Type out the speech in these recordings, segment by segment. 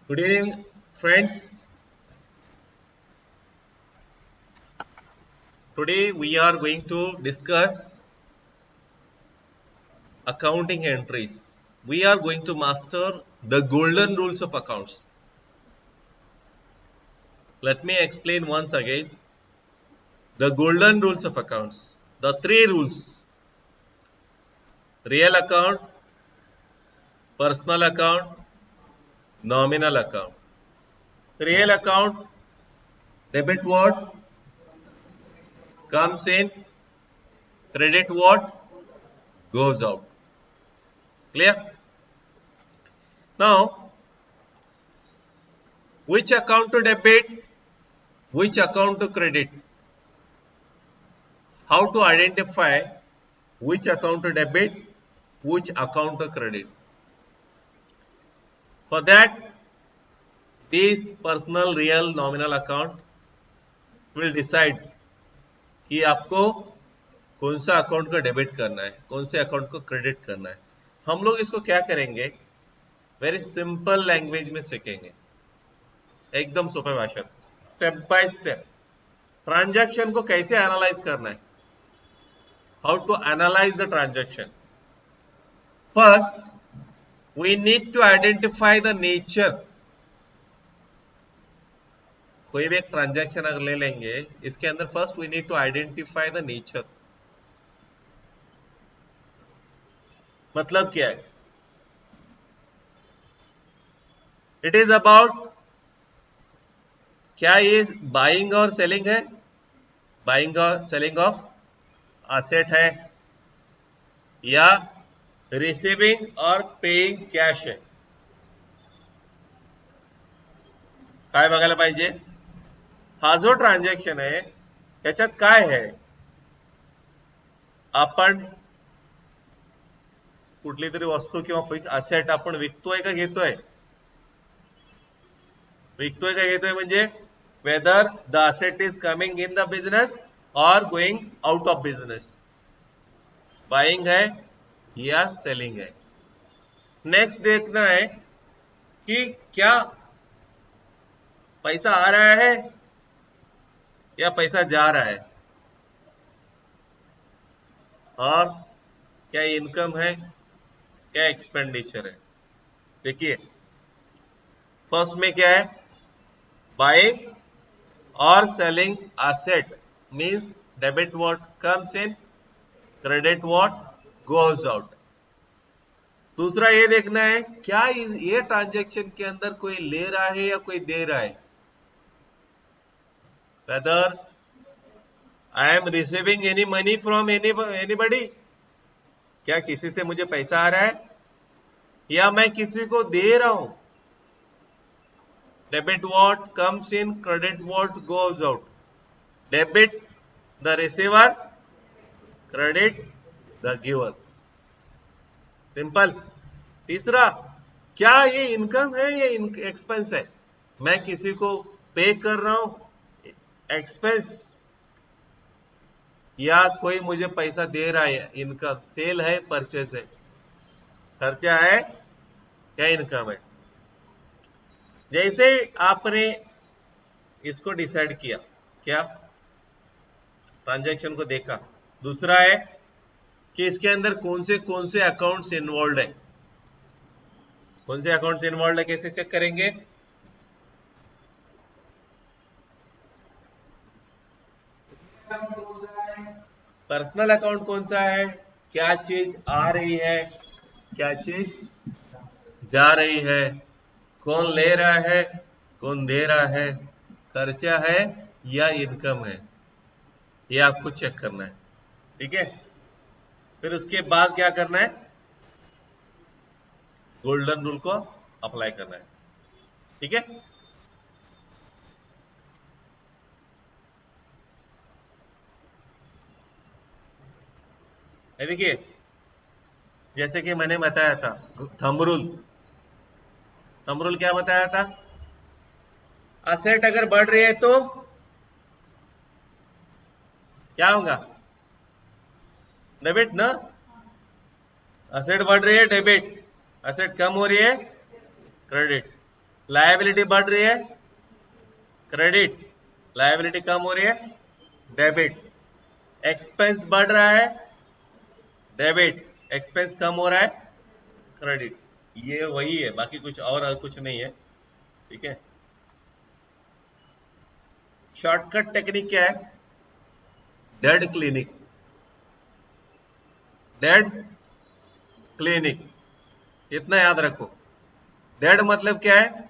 Good evening, friends. Today we are going to discuss accounting entries. We are going to master the golden rules of accounts. Let me explain once again the golden rules of accounts. The three rules: real account, personal account, nominal account. Real account, debit what comes in, credit what goes out. Clear? Now, which account to debit, which account to credit? How to identify which account to debit, which account to credit? For that, this personal real nominal account will decide कि आपको कौन सा account को debit करना है, कौन से account को क्रेडिट करना है. हम लोग इसको क्या करेंगे, वेरी सिंपल लैंग्वेज में सीखेंगे, एकदम सोपे भाषा, स्टेप बाय स्टेप. ट्रांजैक्शन को कैसे एनालाइज करना है, how to analyse the transaction. First we need to identify the nature. कोई भी एक ट्रांजैक्शन अगर ले लेंगे, इसके अंदर first we need to identify the nature. मतलब क्या है? इट इज अबाउट, क्या ये बाइंग और सेलिंग है, बाइंग और सेलिंग ऑफ असेट है, या रिसीविंग और पेइंग कॅश आहे? काय बघायला पाहिजे, हा जो ट्रान्झॅक्शन आहे त्याच्यात काय आहे. आपण कुठली तरी वस्तू किंवा फिक्स असेट आपण विकतोय का घेतोय. विकतोय का घेतोय म्हणजे whether the asset is coming in the business और going out of business. Buying है या सेलिंग है. नेक्स्ट देखना है कि क्या पैसा आ रहा है या पैसा जा रहा है, और क्या इनकम है, क्या एक्सपेंडिचर है. देखिए फर्स्ट में क्या है, बाइंग और selling asset means debit what comes in, credit what goes out. दूसरा ये देखना है क्या ये ट्रांजैक्शन के अंदर कोई ले रहा है या कोई दे रहा है. Whether I am receiving any money from anybody, क्या किसी से मुझे पैसा आ रहा है या मैं किसी को दे रहा हूं. Debit what comes in, credit what goes out. Debit the receiver, credit the giver. Simple. तीसरा, क्या ये इनकम है या एक्सपेंस है. मैं किसी को पे कर रहा हूं एक्सपेंस, या कोई मुझे पैसा दे रहा है, इनकम, सेल है, परचेज है, खर्चा है या इनकम है. जैसे आपने इसको डिसाइड किया, क्या ट्रांजैक्शन को देखा. दूसरा है कि इसके अंदर कौन से अकाउंट्स इन्वॉल्व है. कौन से अकाउंट्स इन्वॉल्व है कैसे चेक करेंगे. पर्सनल अकाउंट कौन सा है, क्या चीज आ रही है, क्या चीज जा रही है, कौन ले रहा है, कौन दे रहा है, खर्चा है या इनकम है, ये आपको चेक करना है. ठीक है. फिर उसके बाद क्या करना है, गोल्डन रूल को अप्लाई करना है. ठीक है. देखिए जैसे कि मैंने बताया था थंब रूल. थंब रूल क्या बताया था, असेट अगर बढ़ रही है तो क्या होगा, डेबिट ना. असेट बढ़ रही है डेबिट, असेट कम हो रही है क्रेडिट. लायबिलिटी बढ़ रही है, क्रेडिट, लायबिलिटी कम हो रही है, डेबिट, एक्सपेंस बढ़ रहा है, डेबिट, एक्सपेंस कम हो रहा है, क्रेडिट। ये वही है, बाकी कुछ और कुछ नहीं है, ठीक है। शॉर्टकट टेक्निक क्या है? डेड क्लिनिक, डेड क्लिनिक, इतना याद रखो। डेड मतलब क्या है?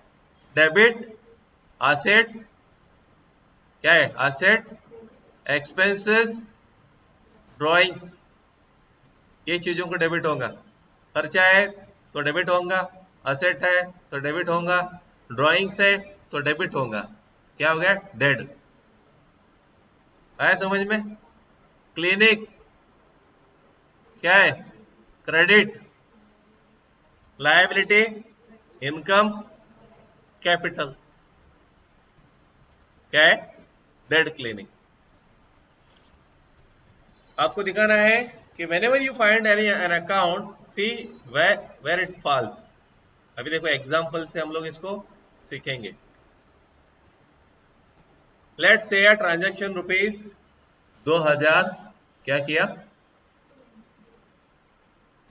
डेबिट, एसेट, क्या है? एसेट, एक्सपेंसेस, ड्राइंग्स, ये चीजों को डेबिट होगा। खर्चा है तो डेबिट होगा, असेट है तो डेबिट होगा, ड्राइंग्स है तो डेबिट होगा। क्या हो गया? डेड। आया समझ में? क्लिनिक क्या है? क्रेडिट, लायबिलिटी, इनकम, कैपिटल, क्या है? Dead clinic. आपको दिखाना है कि whenever you find any an account, see where it falls। अभी देखो एग्जांपल से हम लोग इसको सीखेंगे। Let's say a transaction rupees 2000, क्या किया?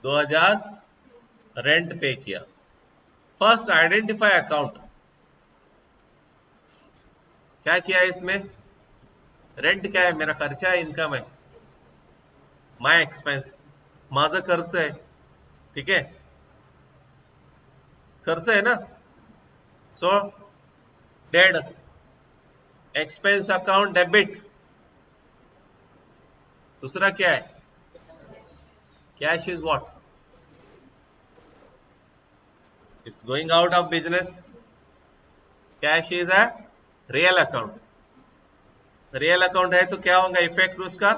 2000 रेंट पे किया। फर्स्ट आइडेंटिफाई अकाउंट, क्या किया है इसमें? रेंट क्या है? मेरा खर्चा है, इनकम है, माय एक्सपेंस, माझं खर्च आहे, ठीक है, खर्च है ना। सो डेड, एक्सपेंस अकाउंट डेबिट। दूसरा क्या है? Cash is what? It's going out of business. Cash is a real account. Real account है तो क्या होगा इफेक्ट उसका?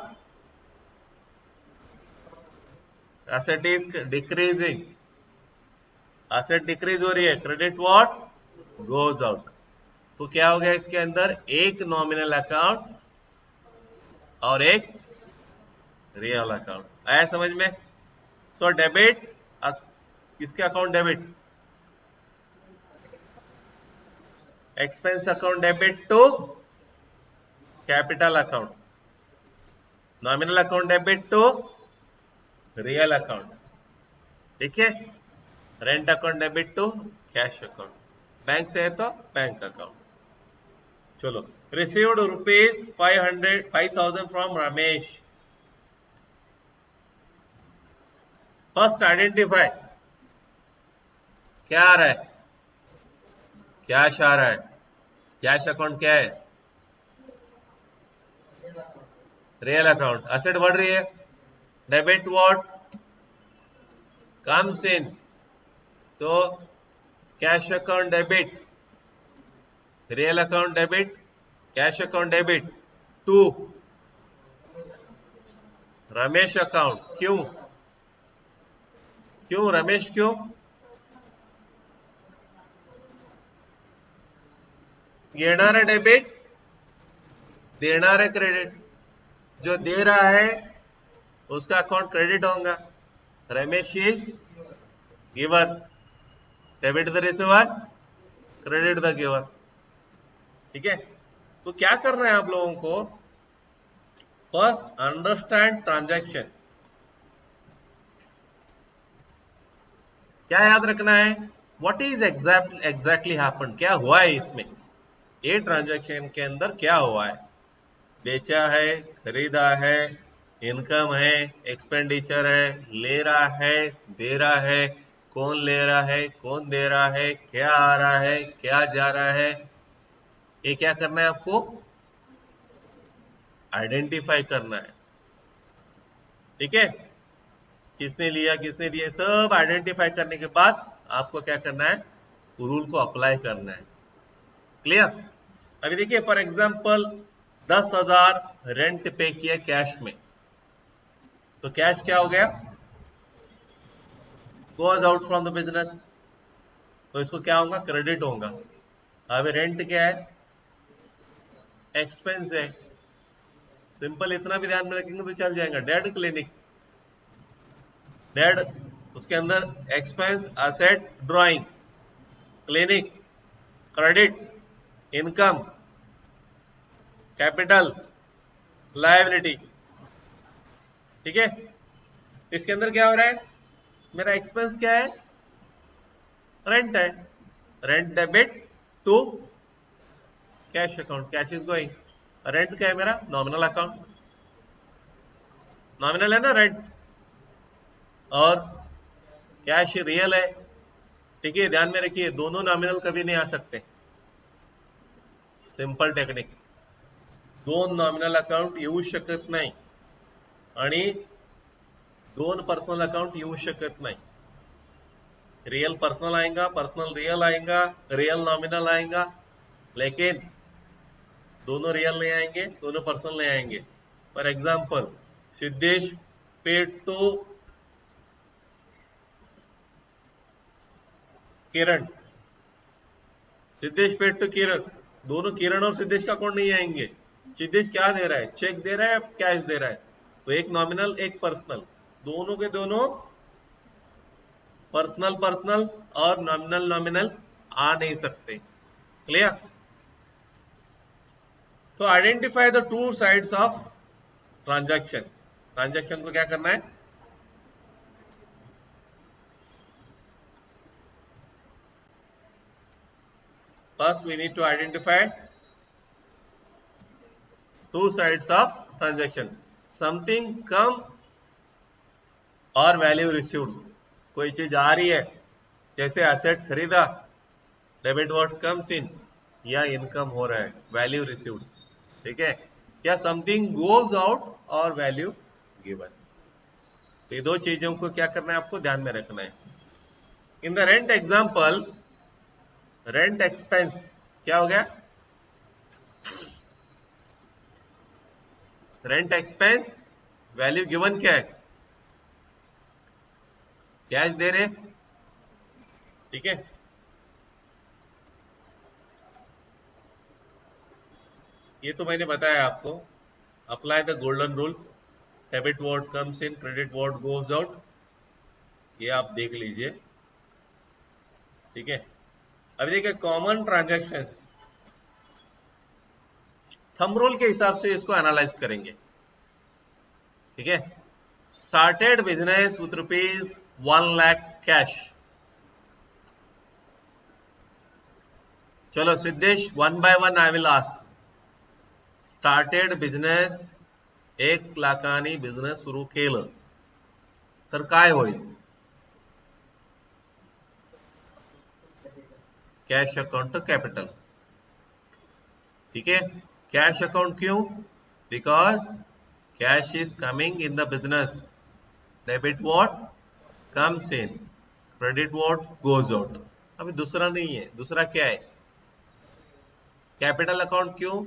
Asset is decreasing, asset decrease हो रही है, क्रेडिट व्हाट? Goes out. तो क्या हो गया इसके अंदर? एक नॉमिनल अकाउंट और एक रियल अकाउंट। आया समझ में? सो डेबिट, किसके account debit? Expense account debit to capital account, nominal account debit to real account, ठीक है। Rent account debit to cash account, bank से है तो बैंक अकाउंट। चलो, received rupees 5000 from Ramesh. First identify, क्या आ रहा है? कैश आ रहा है। कैश अकाउंट क्या है? Real account. असेट बढ़ रही है, डेबिट व्हाट कम्स इन, तो cash account debit, real account debit, cash account debit to Ramesh account. क्यों? क्यों रमेश? क्यों? घेणार है डेबिट, देणार है क्रेडिट। जो दे रहा है उसका अकाउंट क्रेडिट होगा। Ramesh is giver, debit the receiver, credit the giver, ठीक है। तो क्या करना है आप लोगों को? First understand transaction. क्या याद रखना है? व्हाट इज एग्जैक्टली हैपन, क्या हुआ है इसमें? ये ट्रांजैक्शन के अंदर क्या हुआ है? बेचा है, खरीदा है, इनकम है, एक्सपेंडिचर है, ले रहा है, दे रहा है, कौन ले रहा है, कौन दे रहा है, क्या आ रहा है, क्या जा रहा है, ये क्या करना है आपको? आइडेंटिफाई करना है, ठीक है। किसने लिया, किसने दिया, सब आइडेंटिफाई करने के बाद आपको क्या करना है? रूल को अप्लाई करना है। क्लियर? अभी देखिए, फॉर एग्जांपल 10,000 रेंट पे किया कैश में, तो कैश क्या हो गया? Goes out from the business, तो इसको क्या होगा? क्रेडिट होगा। अभी रेंट क्या है? एक्सपेंस है। सिंपल इतना भी ध्यान में रखेंगे तो चल जाएगा। डेड क्लिनिक, डेड, उसके अंदर expense, asset, drawing, clinic, credit, income, capital, liability. ठीक है, इसके अंदर क्या हो रहा है, मेरा एक्सपेंस क्या है, रेंट है, rent debit to cash account, cash is going. Rent क्या है मेरा, नॉमिनल अकाउंट, नॉमिनल है ना रेंट, और कैश रियल है। ठीक है, ध्यान में रखिए दोनों नॉमिनल कभी नहीं आ सकते, सिंपल टेक्निक, दोन नॉमिनल अकाउंट येऊ शकत नाही आणि दोन पर्सनल अकाउंट येऊ शकत नाही। रियल पर्सनल आएगा, पर्सनल रियल आएगा, रियल नॉमिनल आएगा, लेकिन दोनों रियल नहीं आएंगे, दोनों पर्सनल नहीं आएंगे। For example, Siddhesh paid to Kiran, Siddhesh paid to Kiran, दोनों किरण और सिद्धेश का अकाउंट नहीं आएंगे। सिद्धेश क्या दे रहा है, चेक दे रहा है, कैश दे रहा है, तो एक नॉमिनल एक पर्सनल, दोनों के दोनों पर्सनल पर्सनल और नॉमिनल नॉमिनल आ नहीं सकते। क्लियर? तो identify the two sides of transaction. Transaction को क्या करना है, first we need to identify two sides of transaction, something come और वैल्यू रिसीव्ड। कोई चीज आ रही है, जैसे एसेट खरीदा, डेबिट वर्ड कम्स इन, या इनकम हो रहा है, वैल्यू रिसीव्ड। ठीक है, या समथिंग गोज आउट और वैल्यू गिवन। तो ये दो चीजों को क्या करना है, आपको ध्यान में रखना है। In the rent example, rent expense क्या हो गया, रेंट एक्सपेंस, वैल्यू गिवन क्या है, कैश दे रहे। ठीक है, ये तो मैंने बताया आपको, apply the golden rule, debit word comes in, credit word goes out, ये आप देख लीजिए। ठीक है, अभी देखिए कॉमन ट्रांजैक्शंस, थंब रूल के हिसाब से इसको एनालाइज करेंगे। ठीक है, started business with rupees 1 lakh cash. चलो Siddhesh, one by one I will ask. Started business, 1 लाखांनी बिझनेस सुरू केलं तर काय होईल, कैश अकाउंट टू कैपिटल। ठीक है, कैश अकाउंट क्यों, because cash is coming in the business, debit what comes in, credit what goes out. अभी दूसरा नहीं है, दूसरा क्या है, कैपिटल अकाउंट क्यों,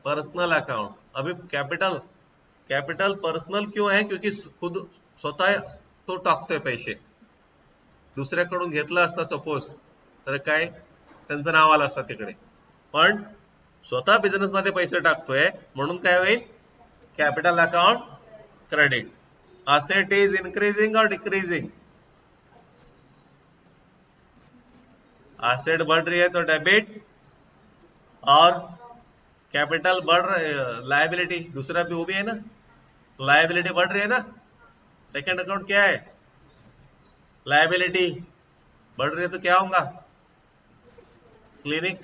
पर्सनल अकाउंट। अभी कैपिटल, कैपिटल पर्सनल क्यों है, क्योंकि खुद स्वतः तो टाकतोय पैसे, दुसऱ्याकडून घेतला असता सपोज तर काय त्यांचं नाव आलं असतं तिकडे, पण स्वतः बिझनेस मध्ये पैसे टाकतोय म्हणून काय होईल, capital account credit. Asset is increasing और डिक्रीजिंग, असेट बढ़ रही है तो डेबिट, और कैपिटल बढ़ रही है, लायबिलिटी दूसरा भी वो भी है ना, लायबिलिटी बढ़ रही है ना, सेकंड अकाउंट क्या है, लायबिलिटी बढ़ रही है तो क्या होगा, क्लिनिक।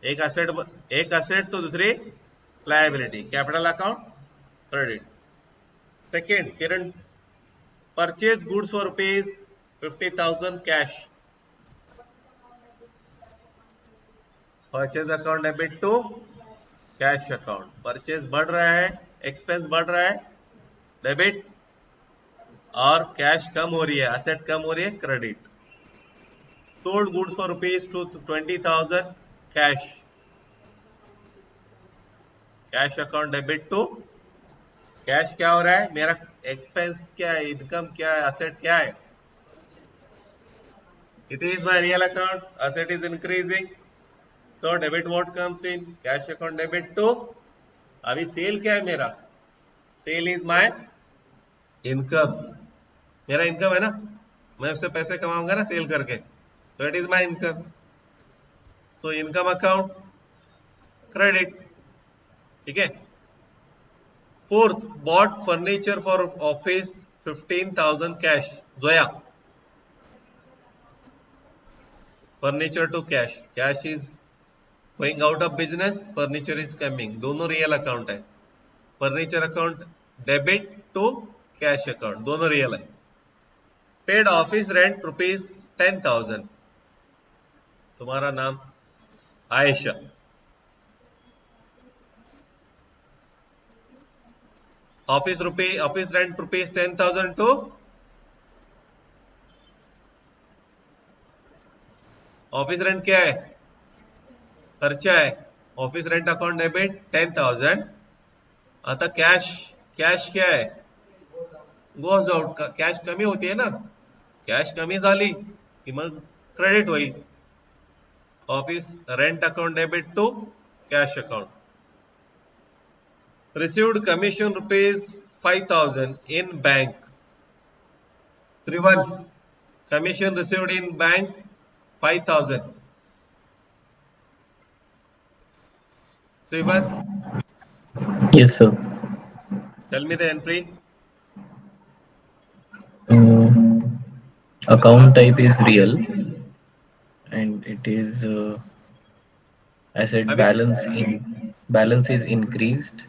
एक असेट, एक असेट तो दूसरी liability, capital account credit. Second, Kiran purchase goods for rupees 50,000 cash, purchase account debit to cash account. Purchase बढ़ रहा है, एक्सपेंस बढ़ रहा है, डेबिट, और कैश कम हो रही है, असेट कम हो रही है, credit. Sold goods for rupees two 20,000 cash, cash account debit to cash. क्या हो रहा है मेरा, एक्सपेंस क्या है, इनकम क्या है, असेट क्या है, it is my real account, asset is increasing, so debit what comes in, cash account debit to। अभी सेल क्या है मेरा, सेल इज माय इनकम, मेरा इनकम है ना, मैं उससे पैसे कमाऊंगा ना सेल करके, तो it is my income. So income account credit. ठीक है। Fourth, bought furniture for office 15,000 cash. Zoya, furniture to cash, cash is going out of business, furniture is coming, दोनों रियल अकाउंट है। Furniture account debit to cash account, दोनों real है। Paid office rent ₹10,000। तुम्हारा नाम Ayesha. Office rent ₹10,000 to office rent क्या है? खर्चा है। Office rent account debit 10,000। आता कॅश, कॅश क्या आहे? गोज आउट, कॅश कमी होती है ना, कॅश कमी झाली की मग क्रेडिट होईल. Office rent account debit to cash account. Received commission ₹5,000 in bank. Shrivan, commission received in bank 5,000. Shrivan, Yes, sir. tell me the entry. बता. Account type is real, and it is asset अभी balance is increased,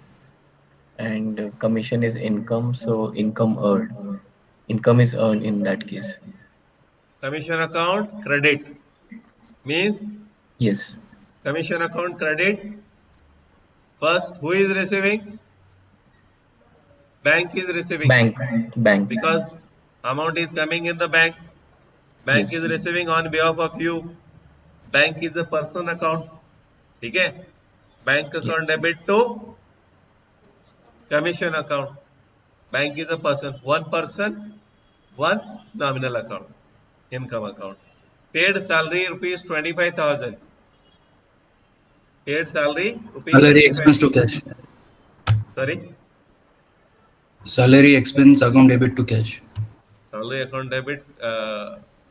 and commission is income, so income is earned in that case. commission account credit means Yes, commission account credit. First, who is receiving? Bank is receiving bank. because amount is coming in the bank. Bank is Yes, receiving on behalf of you. Bank is a personal account. ठीक है. Bank yeah, account debit to commission account. Bank is a person, one nominal account, income account. Paid salary ₹25,000. Paid salary Salary expense to ₹25,000. cash. Sorry, Salary expense account debit to cash. salary account debit,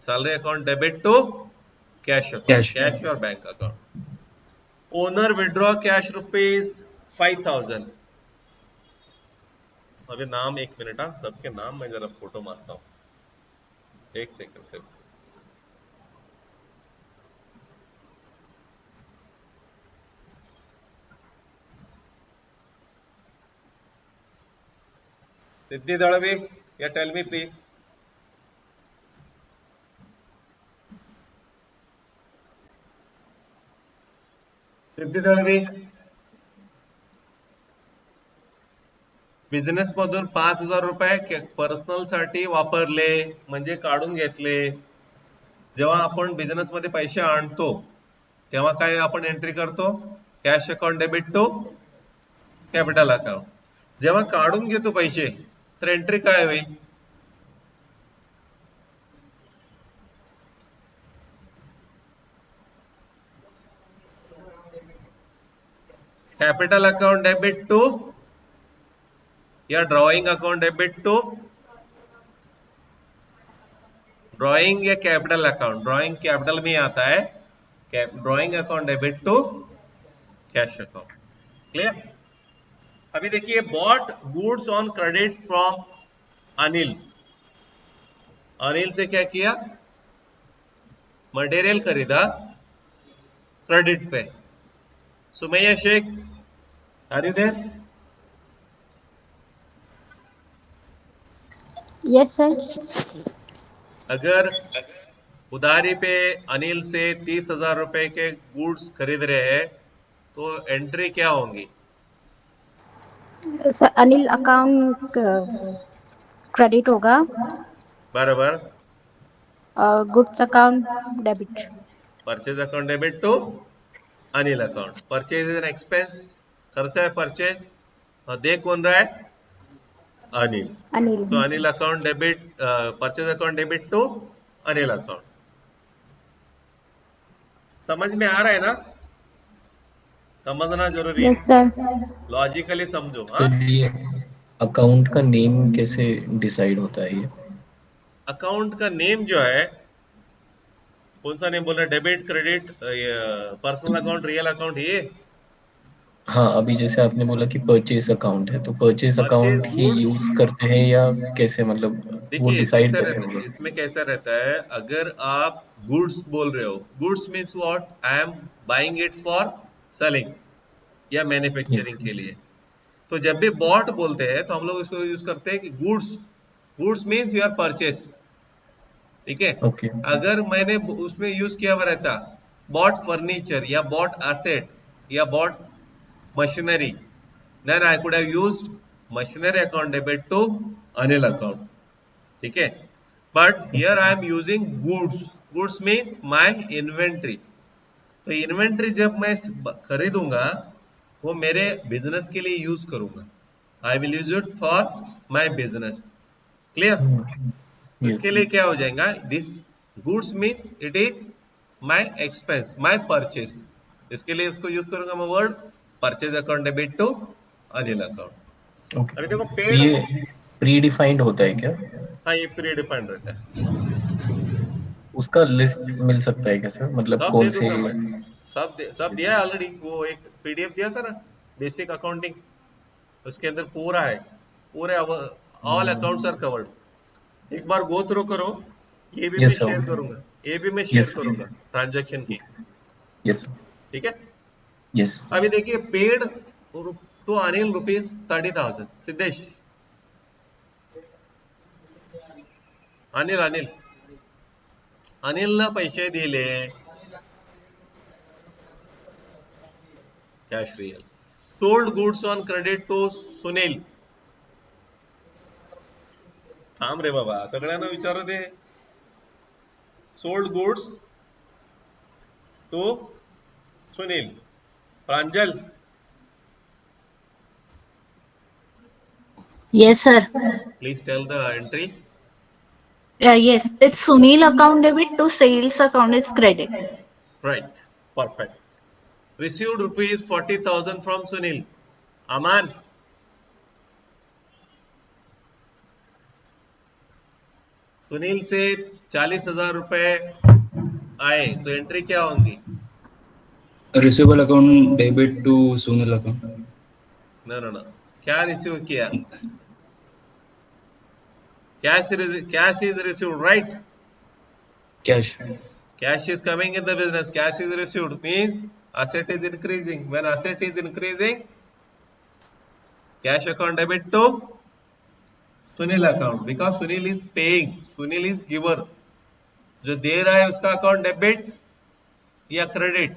salary account debit to cash account, Cash. cash or bank account. Owner withdraw cash ₹5,000. अभी नाम, एक minute, हाँ सबके नाम मैं जरा photo मारता हूँ, एक सेकंड से. सिद्धि दळवी, या tell me please. Siddhi Dalvi, business मधून ₹5,000 पर्सनल साठी वापरले म्हणजे काढून घेतले. जेव्हा आपण बिझनेस मध्ये पैसे आणतो तेव्हा काय आपण एंट्री करतो? Cash account debit to capital account. जेव्हा काढून घेतो पैसे तर एंट्री काय होईल? कॅपिटल अकाउंट डेबिट टू या drawing account debit to? Drawing या कैपिटल अकाउंट? ड्रॉइंग कैपिटल में आता है. Drawing account debit to cash account. Clear? अभी देखिए, bought goods on credit from Anil. Anil से क्या किया? मटेरियल खरीदा क्रेडिट पे. Sumaiya Shaikh, are you there? Yes sir. अगर उधारी पे अनिल से ₹30,000 के गुड्स खरीद रहे हैं तो एंट्री क्या होंगी? सर अनिल अकाउंट क्रेडिट होगा, बराबर. Goods account debit. Purchase account debit to Anil account. Purchase is an expense, खर्चा है परचेज. दे कौन रहा है? अनिल. अनिल. तो Anil account debit, purchase account debit to Anil account. समझ में आ रहा है ना? समझना जरूरी है, यस सर. लॉजिकली समझो. तो हाँ, ये अकाउंट का नेम कैसे डिसाइड होता है ये? अकाउंट का नेम जो है, कौन सा नेम बोल रहे हैं? Debit, credit, personal account, real account, ये हाँ, अभी जैसे आपने बोला कि परचेस अकाउंट है, तो परचेस परचेज अकाउंट ही गुड्स। यूज करते हैं या कैसे, मतलब वो देखिए डिसाइड कैसा कैसे रहता होगा? है इसमें, कैसा रहता है, अगर आप गुड्स बोल रहे हो, goods means what, I am buying it for selling या यस। मैन्युफैक्चरिंग के लिए। तो जब भी बॉट बोलते हैं तो हम लोग इसको यूज करते हैं कि goods, goods means you are purchase, ठीक है। ओके। अगर मैंने उसमें यूज किया हुआ रहता बॉट फर्नीचर या बॉट असेट या bought machinery, then I could have used machinery account debit to Anil account, ठीक है। But here I am using goods, goods means my inventory. तो इन्वेंट्री जब मैं खरीदूंगा वो मेरे बिजनेस के लिए यूज करूंगा, I will use it for my business, clear. तो इसके यस। लिए क्या हो जाएगा, this goods means it is my expense, my purchase. इसके लिए उसको यूज करूंगा मैं word purchase account debit to Anil account. Okay, अभी देखो तो पेड, ये प्री डिफाइंड होता है क्या? हाँ ये पीरियड डिफाइंड रहता है। उसका लिस्ट मिल सकता है क्या सर, मतलब सब दे कौन से? दूंगा मैं, सब यस। दिया है ऑलरेडी, वो एक पीडीएफ दिया था ना, बेसिक अकाउंटिंग, उसके अंदर पूरा है, पूरे ऑल अकाउंट्स आर कवर्ड। एक बार गो थ्रू करो, ये भी मैं यस शेयर सर। करूंगा, ये भी मैं शेयर यस। करूंगा ट्रांजैक्शन की, यस। ठीक है। यस। अभी देखिए paid to Anil rupees 30,000, Siddhesh, Anil Anil अनिलला पैसे दिले cash real, sold goods on credit to Sunil, थांब रे बाबा सगळ्यांना विचारू दे, sold goods to Sunil, Pranjal, Yes, sir. Please tell the entry. Yes, it's Sunil account debit to sales account is credit. Right, perfect. Received rupees 40,000 from Sunil. Aman, Sunil से 40,000 रुपए आए तो एंट्री क्या होंगी? Receivable account debit to Sunil account. No no no, क्या receive किया? Cash is received, right? Cash. Cash is coming in the business, cash is received means asset is increasing. When asset is increasing, cash account debit to Sunil account because Sunil is paying, Sunil is giver. जो दे रहा है उसका account debit या credit?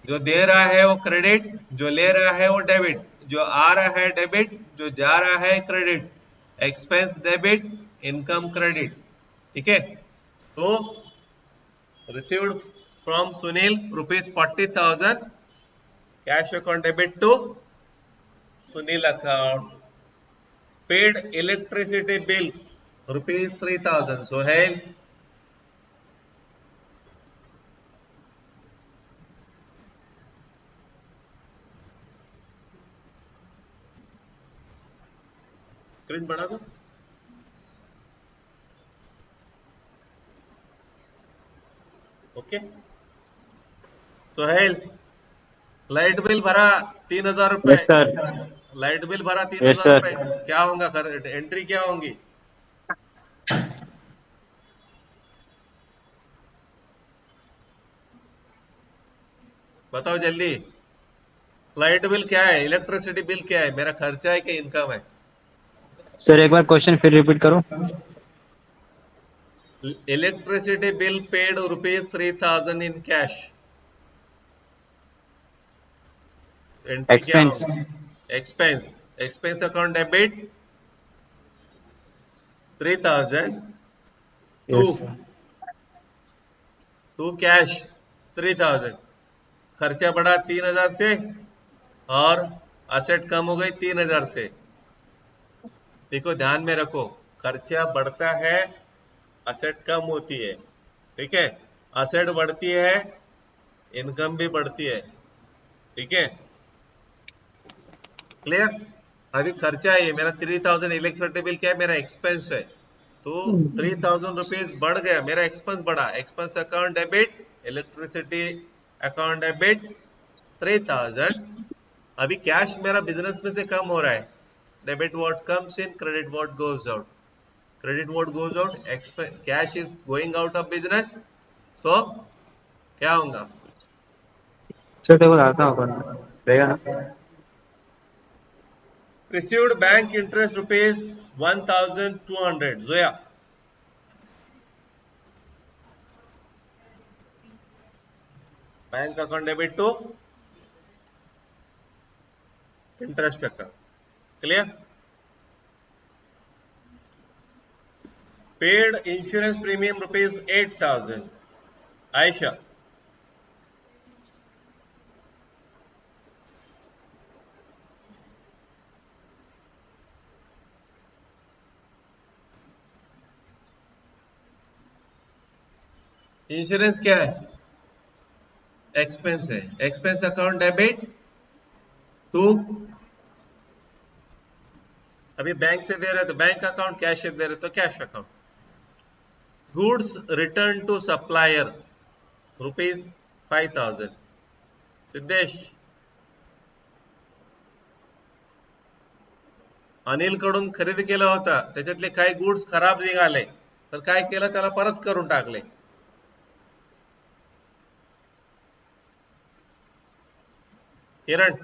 जो दे रहा है वो credit, जो ले रहा है वो डेबिट, जो आ रहा है डेबिट, जो जा रहा है credit, expense debit, income credit, ठीक है। तो received from Sunil rupees 40,000, cash account debit to Sunil account. Paid electricity bill rupees 3,000, Sohail, screen बढ़ा दो। ओके सोहेल, लाइट बिल भरा 3,000 रुपए, यस सर। लाइट बिल भरा तीन यस हजार सर। रुपए क्या होगा, एंट्री क्या होंगी? बताओ जल्दी, लाइट बिल क्या है, इलेक्ट्रिसिटी बिल क्या है, मेरा खर्चा है कि इनकम है? सर एक बार क्वेश्चन फिर रिपीट करो। Electricity bill paid rupees 3,000 in cash, entry क्या एक्सपेंस। होगी? Expense, expense account debit 3,000 to yes. To cash 3,000, खर्चा बढ़ा 3,000 से और असेट कम हो गई 3,000 से। देखो ध्यान में रखो, खर्चा बढ़ता है, असेट कम होती है, ठीक है। असेट बढ़ती है, इनकम भी बढ़ती है, ठीक है, क्लियर। अभी खर्चा है, मेरा 3,000 इलेक्ट्रिसिटी बिल क्या है, मेरा एक्सपेंस है, तो 3000 रुपीज बढ़ गया, मेरा एक्सपेंस बढ़ा, expense account debit, electricity account debit 3000। अभी कैश मेरा बिजनेस में से कम हो रहा है, debit what comes in, credit what goes out, credit what goes out, cash is going out of business, तो क्या होगा? सर टेबल आता हूँ अपन रहेगा ना। Received bank interest rupees 1200, Zoya bank account debit to interest account, clear? Paid insurance premium rupees 8000, Ayesha insurance क्या है? एक्सपेंस है, एक्सपेंस अकाउंट डेबिट टू, अभी बैंक से दे रहे तो बैंक अकाउंट, कैश से दे रहे तो cash account. Goods return to supplier rupees 5000, Siddhesh Anil कडून खरेदी केला होता, त्याच्यातले काही गुड्स खराब निघाले, तर काय केलं, त्याला परत करून टाकले। Kiran,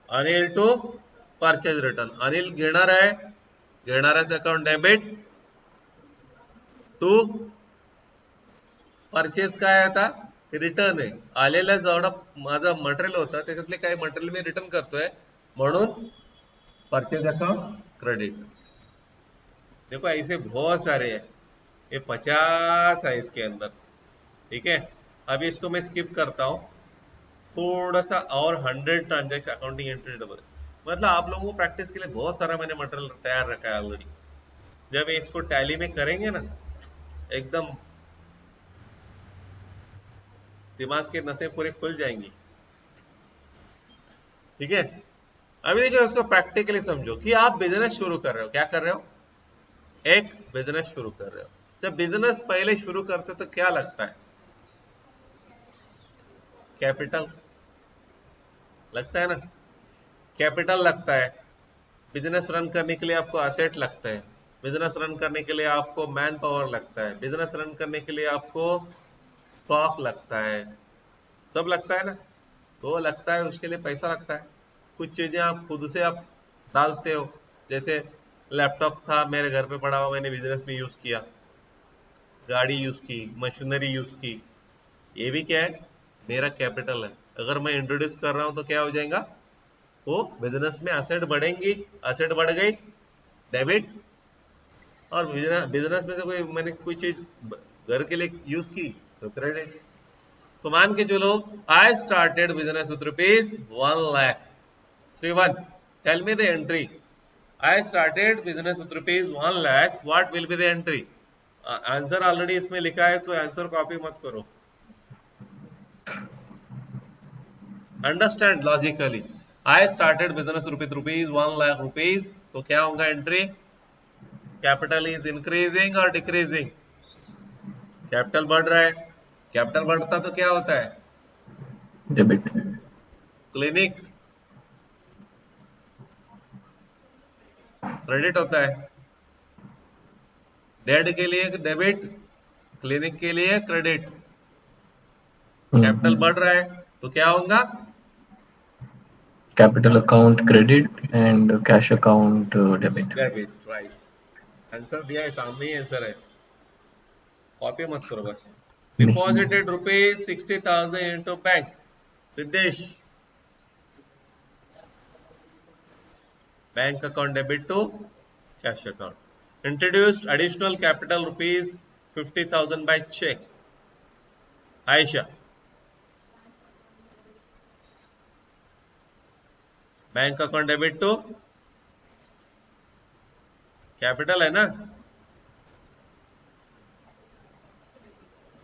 Anil to purchase return, Anil घेणार आहे, घेणाऱ्याचं अकाउंट डेबिट टू परचेज, काय आता रिटर्न आहे, आलेल्या जेवढा माझं मटेरियल होतं त्याच्यातले काही मटेरियल मी रिटर्न करतोय, म्हणून परचेज अकाउंट क्रेडिट। देखो ऐसे बहुत सारे हैं, ये 50 है इसके अंदर, ठीक है? अभी इसको मैं स्किप करता हूं, थोड़ा सा और 100 ट्रांजेक्शन अकाउंटिंग एंट्री डबल, मतलब आप लोगों को प्रैक्टिस के लिए बहुत सारा मैंने मटेरियल तैयार रखा है ऑलरेडी। जब इसको टैली में करेंगे ना, एकदम दिमाग के नसें पूरी खुल जाएंगी, ठीक है? अभी देखिए उसको प्रैक्टिकली समझो कि आप बिजनेस शुरू कर रहे हो, क्या कर रहे हो? एक बिजनेस शुरू कर रहे हो। जब बिजनेस पहले शुरू करते तो क्या लगता है? कैपिटल लगता है ना, कैपिटल लगता है। बिजनेस रन करने के लिए आपको एसेट लगता है, बिजनेस रन करने के लिए आपको मैन पावर लगता है, बिजनेस रन करने के लिए आपको स्टॉक लगता है, सब लगता है ना। तो लगता है, उसके लिए पैसा लगता है। कुछ चीजें आप खुद से आप डालते हो, जैसे लैपटॉप था मेरे घर पे पड़ा हुआ, मैंने बिजनेस में यूज किया, गाड़ी यूज की, मशीनरी यूज की, ये भी क्या है? मेरा कैपिटल है। अगर मैं इंट्रोड्यूस कर रहा हूं तो क्या हो जाएगा? वो बिजनेस में एसेट बढ़ेंगी, एसेट बढ़ गई डेबिट, और बिजनेस में से मैंने कोई चीज घर के लिए यूज की तो क्रेडिट। तो मान के चलो, I started business with rupees 1 lakh. Shrivan, tell me the entry. I started business with rupees 1 lakh, what will be the entry? Answer already इसमें लिखा है, तो आंसर कॉपी मत करो, understand logically. I started business with rupees 1 lakh rupees, तो क्या होगा entry? Capital is increasing और डिक्रीजिंग? कैपिटल बढ़ रहा है, कैपिटल बढ़ता तो क्या होता है? डेबिट। क्लिनिक क्रेडिट होता है, डेड के लिए डेबिट, क्लिनिक के लिए क्रेडिट। कैपिटल बढ़ रहा है तो क्या होगा? Capital account credit and cash account debit. Debit, right. Answer दिया है, सामने ही आंसर है, कॉपी मत करो बस। Deposited rupees 60,000 into bank, Siddhesh bank account debit to cash account. Introduced additional capital rupees 50,000 by cheque, Ayesha bank account debit to capital है ना,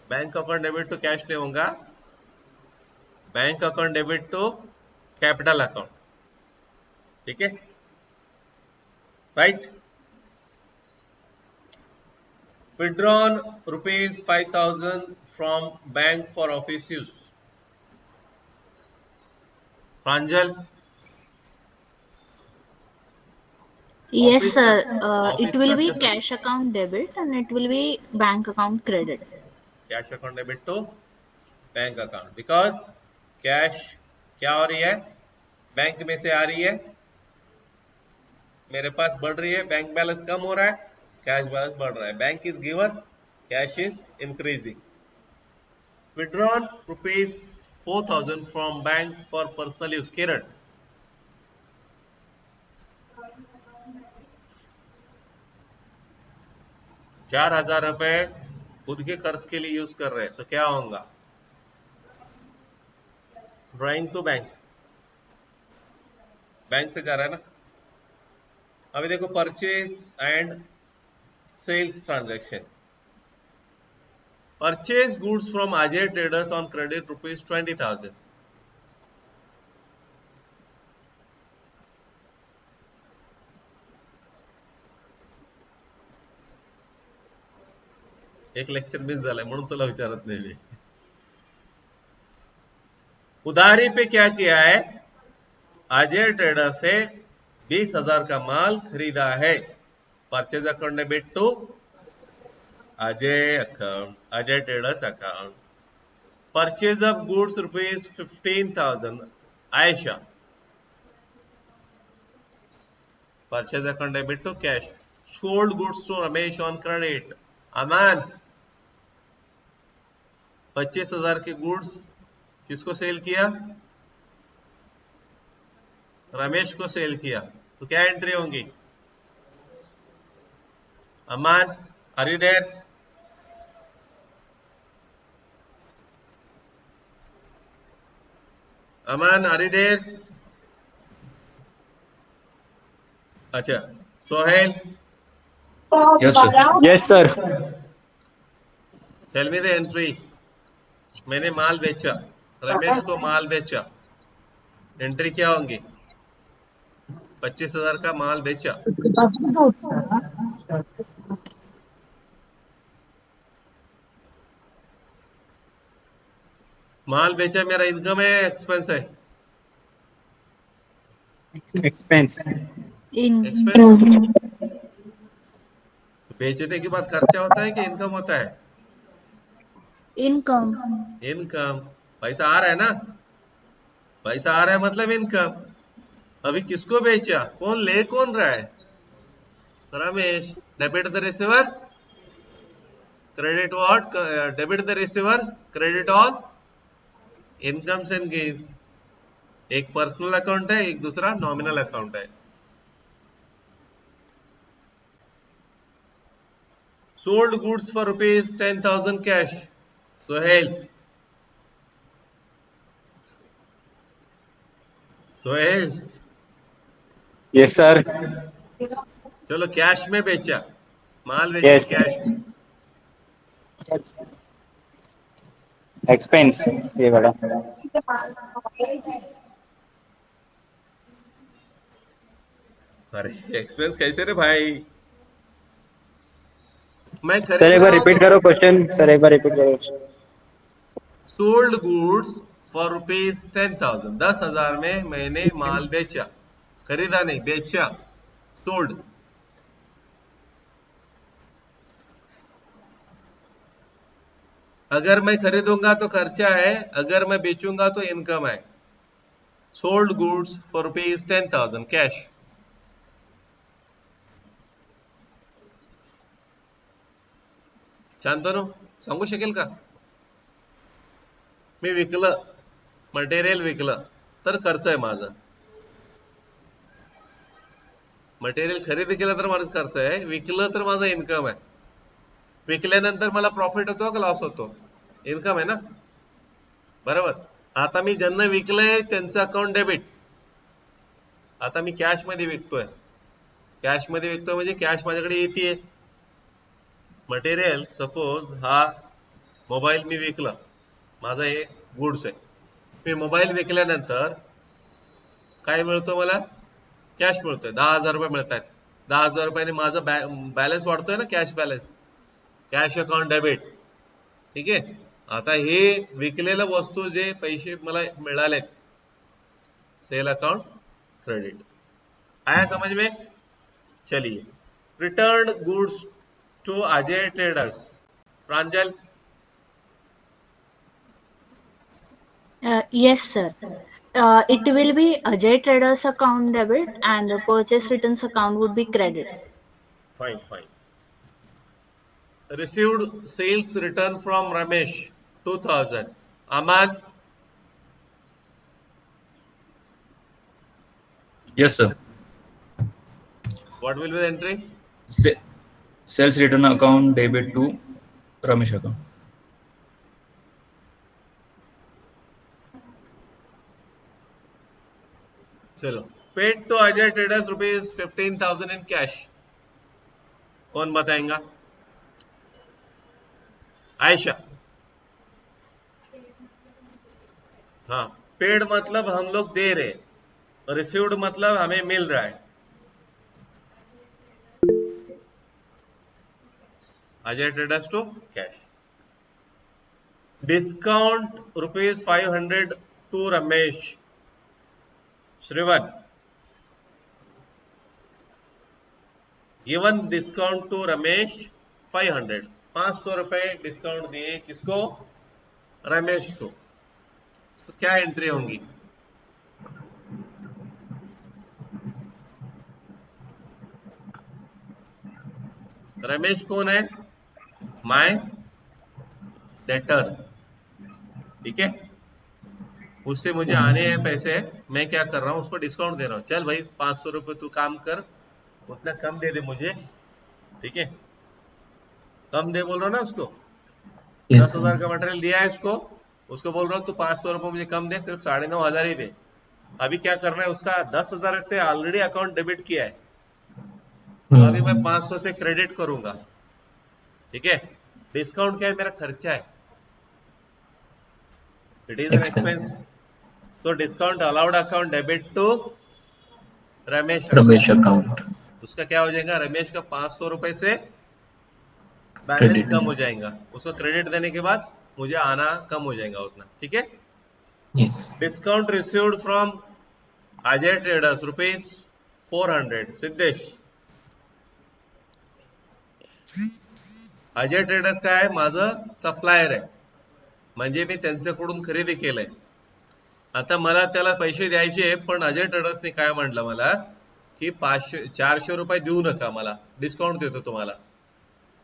bank account debit to cash नहीं होगा, bank account debit to capital account, ठीक है? right? Withdrawn rupees 5,000 from bank for office use. Pranjal, Yes, office sir. It office will का be कैसा? cash account debit and it will be bank account credit. Cash account debit to bank account, because cash क्या हो रही है, bank में से आ रही है, मेरे पास बढ़ रही है, बैंक बैलेंस कम हो रहा है, कैश बैलेंस बढ़ रहा है, bank is given, cash is increasing. Withdrawn rupees 4,000 from bank for personal use. Kiran, 4,000 रुपए खुद के खर्च के लिए यूज कर रहे हैं तो क्या होगा? ड्राइंग टू बैंक, बैंक से जा रहा है ना. अभी देखो purchase and sales transaction. Purchase goods from Ajay traders on credit rupees 20,000. एक लेक्चर मिस झालाय म्हणून तुला विचारत नाही मी. उधारी पे क्या किया है? अजय ट्रेडर से 20,000 का माल खरीदा है. Purchase account debit to Ajay account, Ajay traders account. Purchase of goods rupees 15,000 Ayesha. Purchase account debit to cash. Sold goods to Ramesh on credit. Aman, 25,000 के गुड्स किसको सेल किया? रमेश को सेल किया. तो क्या एंट्री होंगी? Aman, are you there? Aman, are you there? अच्छा, Sohail, Yes, sir. Yes, sir. Tell me the entry. मैंने माल बेचा, रमेश को माल बेचा, एंट्री क्या होंगी? 25,000 का माल बेचा. माल बेचा मेरा इनकम है, एक्सपेंस है? Expense. एक्सपेंस. बेचने के बाद खर्चा होता है कि इनकम होता है? Income. इनकम. पैसा आ रहा है ना, पैसा आ रहा है मतलब इनकम. अभी किसको बेचा, कौन ले कौन रहा है? Ramesh. Debit the receiver, credit what? Debit the receiver, credit all incomes and gains. एक पर्सनल अकाउंट है, एक दूसरा नॉमिनल अकाउंट है. Sold goods for rupees 10,000 cash. Sohail, Sohail, Yes, sir. चलो कैश में बेचा, माल बेचा Yes. कैश में. Expense. ये वाला. अरे एक्सपेंस कैसे रे भाई? मैं सर खरीद एक रहा बार हूं रिपीट तो करो क्वेश्चन. सर एक बार रिपीट करो. सोल्ड गुड्स फॉर रुपीज 10,000, 10,000 में मैंने माल बेचा, खरीदा नहीं, बेचा, सोल्ड. अगर मैं खरीदूंगा तो खर्चा है, अगर मैं बेचूंगा तो इनकम है. Sold goods for rupees 10,000 cash. Shantanu सांगू शकेल का? मी विकलं, मटेरियल विकलं तर खर्च आहे माझा. मटेरियल खरेदी केलं तर माझा खर्च आहे, विकलं तर माझा इन्कम आहे. विकल्यानंतर मला प्रॉफिट होतो का लॉस होतो? इन्कम आहे ना, बरोबर. आता मी ज्यांना विकलंय त्यांचं अकाउंट डेबिट. आता मी कॅश मध्ये विकतोय, कॅश मध्ये विकतोय म्हणजे कॅश माझ्याकडे येते. मटेरियल सपोज हा मोबाईल मी विकला, माझा हे गुड्स आहे. मी मोबाईल विकल्यानंतर काय मिळतो मला? कॅश मिळतोय, 10,000 रुपये मिळतात. 10,000 माझं बॅलन्स वाढतोय ना, cash balance, cash account debit. ठीक आहे. आता हे विकलेलं वस्तू जे पैसे मला मिळाले, सेल अकाउंट क्रेडिट. आया समझ में? चलिए, return goods to Ajay traders. Pranjal. Yes, sir. It will be Ajay Traders account debit and the purchase returns account would be credit. Fine, fine. Received sales return from Ramesh 2000. Aman. Yes, sir. What will be the entry? Sales return account debit to Ramesh account. चलो, paid to Ajay traders ₹15,000 in cash. कौन बताएगा? आयशा. हाँ, paid मतलब हम लोग दे रहे, received मतलब हमें मिल रहा है. Ajay traders to cash. Discount ₹500 to Ramesh. Shrivan. Given discount to Ramesh 500. 500 रुपए डिस्काउंट दिए किसको? रमेश को. तो क्या एंट्री होंगी? रमेश कौन है? My debtor. ठीक है, उससे मुझे आने हैं पैसे, मैं क्या कर रहा हूं, उसको डिस्काउंट दे रहा हूं. चल भाई 500 रुपए तू काम कर, उतना कम दे दे मुझे. ठीक है, कम दे बोल रहा हूं ना उसको. Yes, 10,000 का मटेरियल दिया है उसको बोल रहा हूँ तू 500 रुपए मुझे कम दे, सिर्फ 9,500 ही दे. अभी क्या करना है, उसका 10,000 से ऑलरेडी अकाउंट डेबिट किया है, तो अभी मैं 500 से क्रेडिट करूंगा. ठीक है, डिस्काउंट क्या है? मेरा खर्चा है, it is an Expense. Expense. तो discount allowed account debit to Ramesh. Ramesh account. उसका क्या हो जाएगा? रमेश का 500 रुपए से बैलेंस Credit. कम हो जाएगा, उसको क्रेडिट देने के बाद मुझे आना कम हो जाएगा उतना. ठीक है. Yes. Discount received from Ajay traders ₹400. Siddhesh. Ajay traders काय आहे? माझं सप्लायर आहे, म्हणजे मी त्यांच्याकडून खरेदी केलंय. आता मला त्याला पैसे द्यायचे, पण अजय ट्रेडर्सने काय म्हटलं मला की 400 रुपये देऊ नका, मला डिस्काउंट देतो तुम्हाला.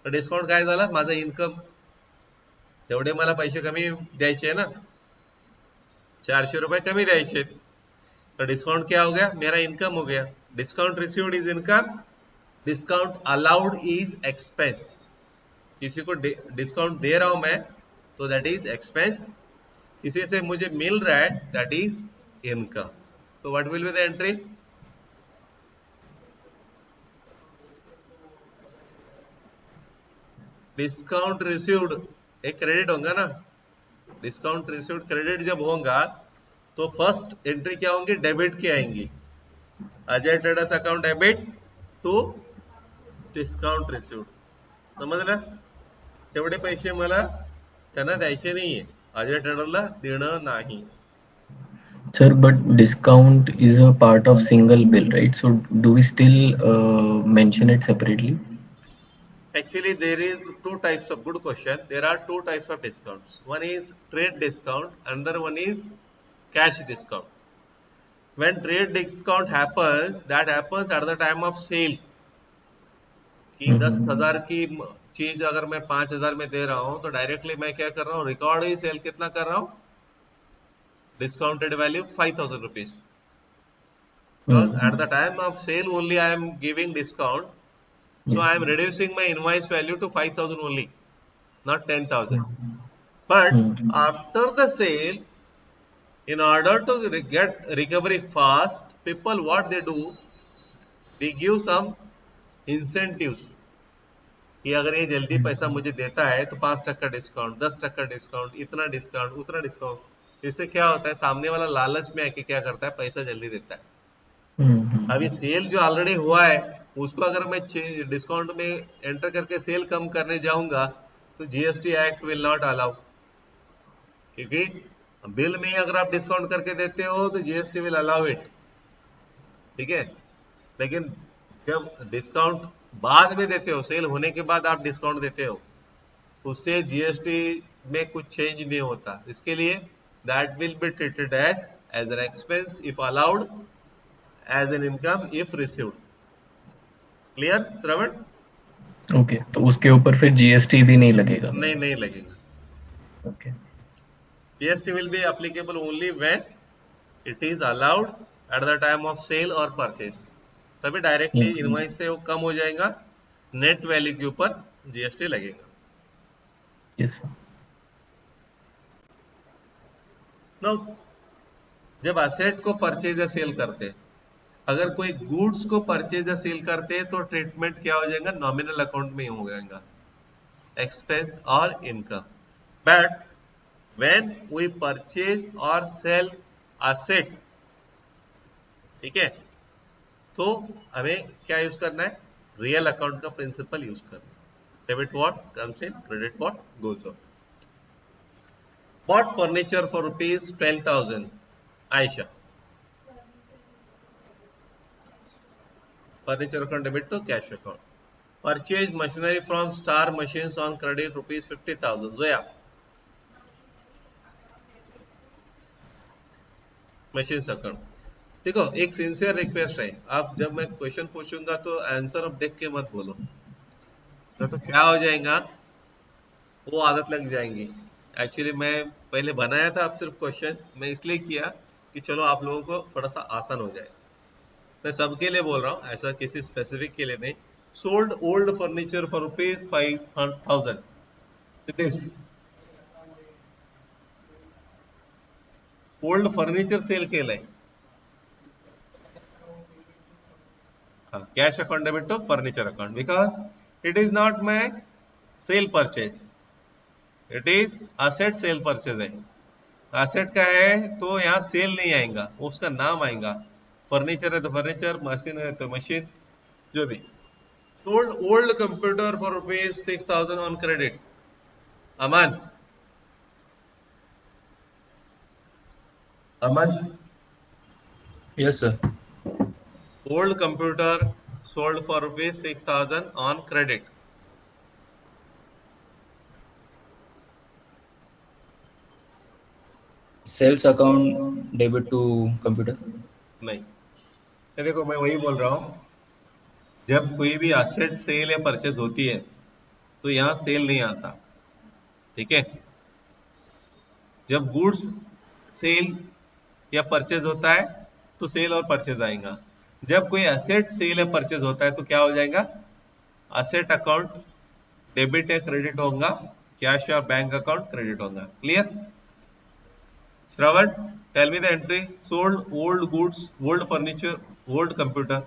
तर डिस्काउंट काय झाला? माझा इन्कम, तेवढे मला पैसे कमी द्यायचे ना, 400 रुपये कमी द्यायचे. तो डिस्काउंट क्या हो गया? मेरा इनकम हो गया. Discount received is income, discount allowed is expense. किसी को डिस्काउंट दे रहा हूं मैं तो दैट इज एक्सपेंस, किसी से मुझे मिल रहा है दैट इज इनकम. तो what will be the entry? Discount received एक क्रेडिट होगा ना, डिस्काउंट रिसीव्ड क्रेडिट जब होगा तो फर्स्ट एंट्री क्या होंगी? डेबिट की आएंगी. Ajay traders account debit to discount received. समजलं? तेवढे पैसे मला त्यांना द्यायचे नाहीये, अजय ट्रेडरला देणं नाही. Sir, but discount is a part of single bill, right? So do we still mention it separately? Actually, there is two types of, good question. There are two types of discounts. One is trade discount, another one is cash discount. When trade discount happens, that happens at the time of sale. कि 10,000 की चीज अगर मैं 5,000 में दे रहा हूं तो directly मैं क्या कर रहा हूँ? रिकॉर्ड ही सेल कितना कर रहा हूँ? Discounted value 5,000 rupees. Because at the time of sale only I am giving discount, so I am reducing my invoice value to 5,000 only, not 10,000. But after the sale, in order to get recovery fast, people what they do, they give some incentives. कि अगर ये जल्दी पैसा मुझे देता है तो 5% discount, 10% discount, इतना डिस्काउंट, उतना डिस्काउंट. इससे क्या होता है? सामने वाला लालच में आके क्या करता है? पैसा जल्दी देता है. अभी सेल जो ऑलरेडी हुआ है उसको अगर मैं डिस्काउंट में एंटर करके सेल कम करने जाऊंगा तो GST act will not allow, क्योंकि बिल में ही अगर आप डिस्काउंट करके देते हो तो जीएसटी विल अलाउ इट, ठीक है। लेकिन जब डिस्काउंट बाद में देते हो, सेल होने के बाद आप डिस्काउंट देते हो, उससे जीएसटी में कुछ चेंज नहीं होता। इसके लिए that will be treated as an expense if allowed, as an income if received. Clear Shravan? Okay, तो उसके ऊपर फिर जीएसटी भी नहीं लगेगा? नहीं लगेगा। Okay, GST will be applicable only when it is allowed at the time of sale or purchase, तभी डायरेक्टली इनवॉइस से वो कम हो जाएगा, नेट वैल्यू के ऊपर जीएसटी लगेगा। Yes sir. नो, जब असेट को परचेज या सेल करते हैं, अगर कोई गुड्स को परचेज या सेल करते हैं तो ट्रीटमेंट क्या हो जाएगा, नॉमिनल अकाउंट में ही हो जाएगा, एक्सपेंस और income. But when we purchase or sell asset, ठीक है, तो हमें क्या यूज करना है, रियल अकाउंट का प्रिंसिपल यूज करना है। Debit what comes in, credit what goes out. Bought furniture for rupees 12,000, Ayesha, furniture account debit to cash account. Purchase machinery from star machines on credit rupees 50,000, Zoya, machine account. देखो, एक sincere request है, आप जब मैं question पूछूंगा तो answer अब देख के मत बोलो, तो क्या हो जाएगा, वो आदत लग जाएंगी। एक्चुअली मैं पहले बनाया था अब सिर्फ क्वेश्चंस, मैं इसलिए किया कि चलो आप लोगों को थोड़ा सा आसान हो जाए। मैं सबके लिए बोल रहा हूँ, ऐसा किसी स्पेसिफिक के लिए नहीं। Sold old furniture for rupees 5,000, old furniture sale केलंय, cash account debit to furniture account, because it is not my sale purchase, it is asset sale purchase है। असेट का है तो यहाँ सेल नहीं आएगा, उसका नाम आएगा। फर्नीचर है तो फर्नीचर, मशीन है तो मशीन, जो भी। Sold old computer for rupees 6,000 on credit, Aman, Aman, Yes, sir. Old computer sold for rupees 6,000 on credit. Sales account debit to computer. नहीं, ये देखो मैं वही बोल रहा हूँ, जब कोई भी असेट सेल या परचेज होती है तो यहाँ सेल नहीं आता, ठीक है। जब गुड्स सेल या परचेज होता है तो सेल और परचेज आएगा। जब कोई असेट सेल या परचेज होता है तो क्या हो जाएगा, असेट अकाउंट डेबिट या क्रेडिट होगा, कैश या बैंक अकाउंट क्रेडिट होगा। Clear Shravan? Tell me the entry, sold old goods, old furniture, old computer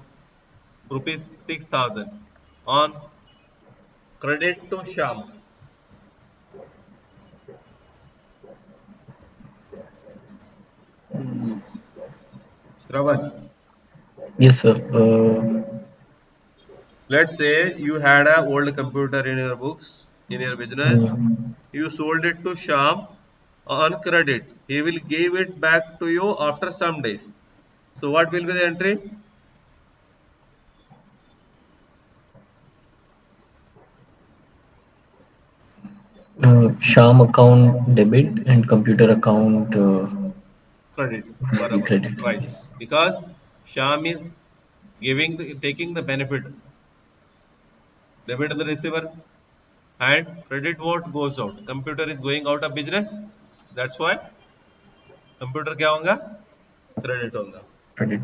rupees 6,000 on credit to Shyam. Shravan, yes sir. let's say you had a old computer in your books, in your business, you sold it to Sham on credit, he will give it back to you after some days, so what will be the entry? Sham account debit and computer account Credit, will be barabar, credit. right, Yes. because Sham is taking the benefit, debit to the receiver, and credit what goes out, computer is going out of business, that's why computer क्या होगा, credit होगा। Credit.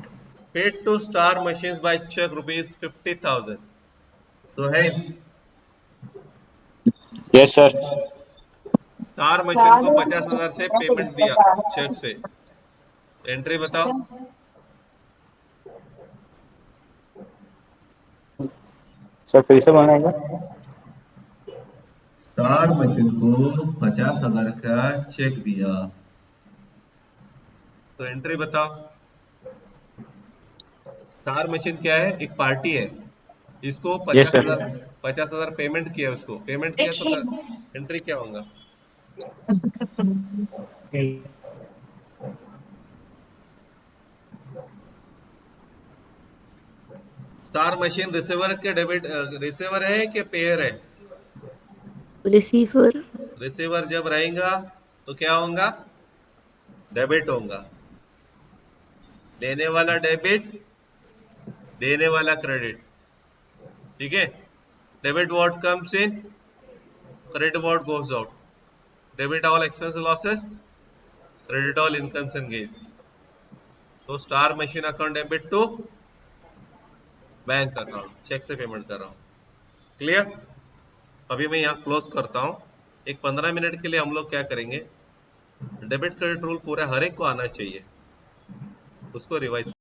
paid to Star Machines by check rupees 50,000, so hey, Yes, sir. Star machine को 50,000 से payment दिया check से, entry बताओ। Sir फिर से बनाएगा। स्टार मशीन को 50,000 का चेक दिया, तो एंट्री बताओ। स्टार मशीन क्या है, एक पार्टी है, इसको Yes, sir. 50,000 पेमेंट किया, उसको पेमेंट किया तो एंट्री क्या होगा? स्टार मशीन रिसीवर के डेबिट, रिसीवर है कि पेयर है? रिसीवर रिसीवर जब रहेगा तो क्या होगा? डेबिट होगा। लेने वाला डेबिट, देने वाला क्रेडिट, ठीक है। Debit what comes in, credit what goes out. Debit all expenses losses, credit all incomes and gains. तो star machine account debit to bank account, cheque से पेमेंट कर रहा हूँ। क्लियर? अभी मैं यहाँ क्लोज करता हूँ। एक 15 मिनट के लिए हम लोग क्या करेंगे, डेबिट क्रेडिट रूल पूरा हर एक को आना चाहिए, उसको रिवाइज